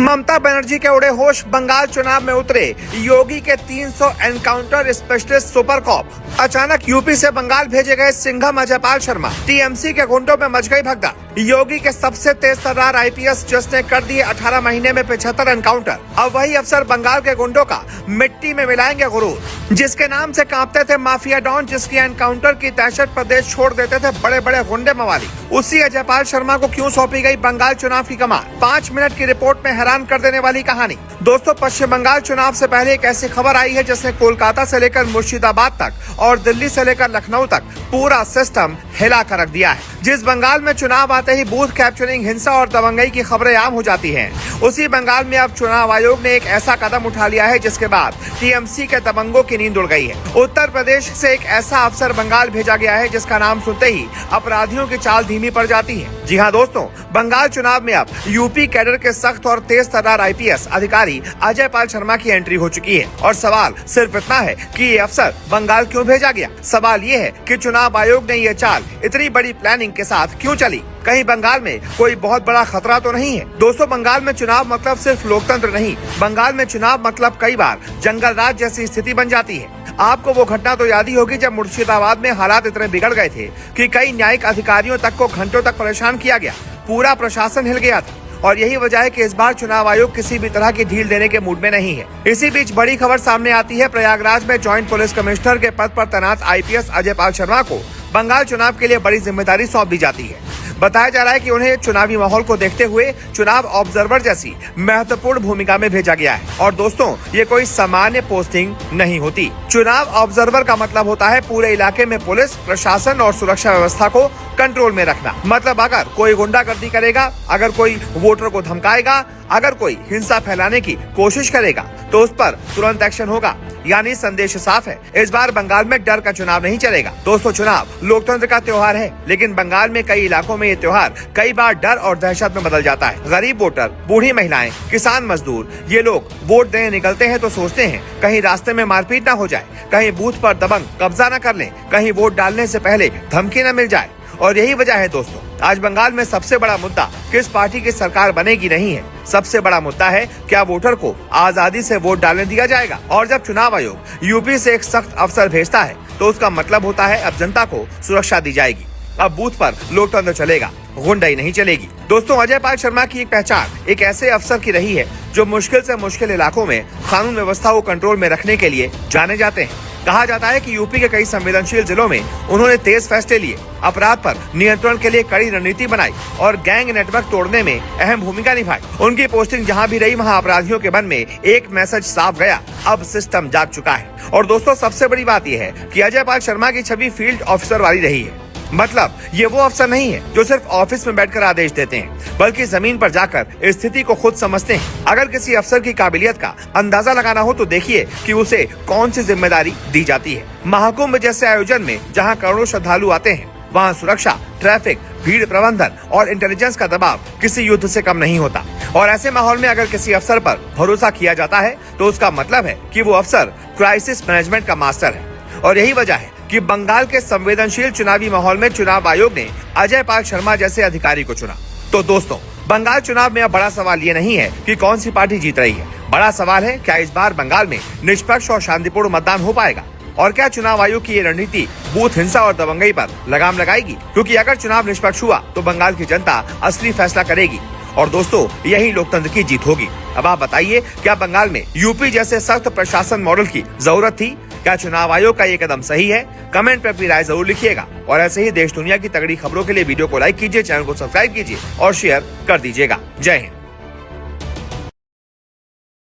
ममता बनर्जी के उड़े होश, बंगाल चुनाव में उतरे योगी के 300 एनकाउंटर स्पेशलिस्ट सुपर कॉप। अचानक यूपी से बंगाल भेजे गए सिंघम अजयपाल शर्मा। टीएमसी के गुंडों में मच गई भगदड़। योगी के सबसे तेज तर्रार आईपीएस जिसने कर दिए 18 महीने में 75 एनकाउंटर, अब वही अफसर बंगाल के गुंडों का मिट्टी में मिलाएंगे गुरूर। जिसके नाम से कांपते थे माफिया डॉन, जिसकी एनकाउंटर की दहशत प्रदेश छोड़ देते थे बड़े बड़े गुंडे मवाली, उसी अजयपाल शर्मा को क्यों सौंपी गई बंगाल चुनाव की कमान। 5 मिनट की रिपोर्ट में हैरान कर देने वाली कहानी। दोस्तों, पश्चिम बंगाल चुनाव से पहले एक ऐसी खबर आई है जिसने कोलकाता से लेकर मुर्शिदाबाद तक और दिल्ली से लेकर लखनऊ तक पूरा सिस्टम हिला कर रख दिया है। जिस बंगाल में चुनाव आते ही बूथ कैप्चरिंग, हिंसा और दबंगई की खबरें आम हो जाती हैं, उसी बंगाल में अब चुनाव आयोग ने एक ऐसा कदम उठा लिया है जिसके बाद टीएमसी के दबंगों की नींद उड़ गई है। उत्तर प्रदेश से एक ऐसा अफसर बंगाल भेजा गया है जिसका नाम सुनते ही अपराधियों की चाल धीमी पड़ जाती है। जी हाँ दोस्तों, बंगाल चुनाव में अब यूपी कैडर के सख्त और तेज तर्रार आईपीएस अधिकारी अजयपाल शर्मा की एंट्री हो चुकी है। और सवाल सिर्फ इतना है कि ये अफसर बंगाल क्यों भेजा गया। सवाल ये है कि चुनाव आयोग ने ये चाल इतनी बड़ी प्लानिंग के साथ क्यों चली। कहीं बंगाल में कोई बहुत बड़ा खतरा तो नहीं है। दोस्तों, बंगाल में चुनाव मतलब सिर्फ लोकतंत्र नहीं, बंगाल में चुनाव मतलब कई बार जंगल राज जैसी स्थिति बन जाती है। आपको वो घटना तो याद ही होगी जब मुर्शिदाबाद में हालात इतने बिगड़ गए थे कि कई न्यायिक अधिकारियों तक को घंटों तक परेशान किया गया, पूरा प्रशासन हिल गया था। और यही वजह है कि इस बार चुनाव आयोग किसी भी तरह की ढील देने के मूड में नहीं है। इसी बीच बड़ी खबर सामने आती है, प्रयागराज में ज्वाइंट पुलिस कमिश्नर के पद पर तैनात आईपीएस अजयपाल शर्मा को बंगाल चुनाव के लिए बड़ी जिम्मेदारी सौंप दी जाती है। बताया जा रहा है कि उन्हें चुनावी माहौल को देखते हुए चुनाव ऑब्जर्वर जैसी महत्वपूर्ण भूमिका में भेजा गया है। और दोस्तों, ये कोई सामान्य पोस्टिंग नहीं होती। चुनाव ऑब्जर्वर का मतलब होता है पूरे इलाके में पुलिस, प्रशासन और सुरक्षा व्यवस्था को कंट्रोल में रखना। मतलब अगर कोई गुंडागर्दी करेगा, अगर कोई वोटर को धमकाएगा, अगर कोई हिंसा फैलाने की कोशिश करेगा तो उस पर तुरंत एक्शन होगा। यानी संदेश साफ है, इस बार बंगाल में डर का चुनाव नहीं चलेगा। दोस्तों, चुनाव लोकतंत्र का त्योहार है, लेकिन बंगाल में कई इलाकों में ये त्योहार कई बार डर और दहशत में बदल जाता है। गरीब वोटर, बूढ़ी महिलाएं, किसान मजदूर, ये लोग वोट देने निकलते हैं तो सोचते हैं कहीं रास्ते में मारपीट न हो जाए, कहीं बूथ पर दबंग कब्जा न कर लें, कहीं वोट डालने से पहले धमकी न मिल जाए। और यही वजह है दोस्तों, आज बंगाल में सबसे बड़ा मुद्दा किस पार्टी की सरकार बनेगी नहीं है, सबसे बड़ा मुद्दा है क्या वोटर को आजादी से वोट डालने दिया जाएगा। और जब चुनाव आयोग यूपी से एक सख्त अफसर भेजता है तो उसका मतलब होता है अब जनता को सुरक्षा दी जाएगी, अब बूथ पर लोकतंत्र चलेगा, गुंडाई नहीं चलेगी। दोस्तों, अजयपाल शर्मा की एक पहचान एक ऐसे अफसर की रही है जो मुश्किल से मुश्किल इलाकों में कानून व्यवस्था को कंट्रोल में रखने के लिए जाने जाते हैं। कहा जाता है कि यूपी के कई संवेदनशील जिलों में उन्होंने तेज फैसले लिए, अपराध पर नियंत्रण के लिए कड़ी रणनीति बनाई और गैंग नेटवर्क तोड़ने में अहम भूमिका निभाई। उनकी पोस्टिंग जहां भी रही वहां अपराधियों के मन में एक मैसेज साफ गया, अब सिस्टम जाग चुका है। और दोस्तों, सबसे बड़ी बात यह है कि अजयपाल शर्मा की छवि फील्ड ऑफिसर वाली रही है। मतलब ये वो अफसर नहीं है जो सिर्फ ऑफिस में बैठकर आदेश देते हैं, बल्कि जमीन पर जाकर स्थिति को खुद समझते हैं। अगर किसी अफसर की काबिलियत का अंदाजा लगाना हो तो देखिए कि उसे कौन सी जिम्मेदारी दी जाती है। महाकुंभ जैसे आयोजन में जहां करोड़ों श्रद्धालु आते हैं, वहां सुरक्षा, ट्रैफिक, भीड़ प्रबंधन और इंटेलिजेंस का दबाव किसी युद्ध से कम नहीं होता। और ऐसे माहौल में अगर किसी अफसर पर भरोसा किया जाता है तो उसका मतलब है कि वो अफसर क्राइसिस मैनेजमेंट का मास्टर है। और यही वजह है कि बंगाल के संवेदनशील चुनावी माहौल में चुनाव आयोग ने अजयपाल शर्मा जैसे अधिकारी को चुना। तो दोस्तों, बंगाल चुनाव में अब बड़ा सवाल ये नहीं है कि कौन सी पार्टी जीत रही है, बड़ा सवाल है क्या इस बार बंगाल में निष्पक्ष और शांतिपूर्ण मतदान हो पाएगा, और क्या चुनाव आयोग की ये रणनीति बूथ हिंसा और दबंगई पर लगाम लगाएगी। क्योंकि अगर चुनाव निष्पक्ष हुआ तो बंगाल की जनता असली फैसला करेगी और दोस्तों, यही लोकतंत्र की जीत होगी। अब आप बताइए, क्या बंगाल में यूपी जैसे सख्त प्रशासन मॉडल की जरूरत थी? क्या चुनाव आयोग का ये कदम सही है? कमेंट पर अपनी राय जरूर लिखिएगा। और ऐसे ही देश दुनिया की तगड़ी खबरों के लिए वीडियो को लाइक कीजिए, चैनल को सब्सक्राइब कीजिए और शेयर कर दीजिएगा। जय हिंद।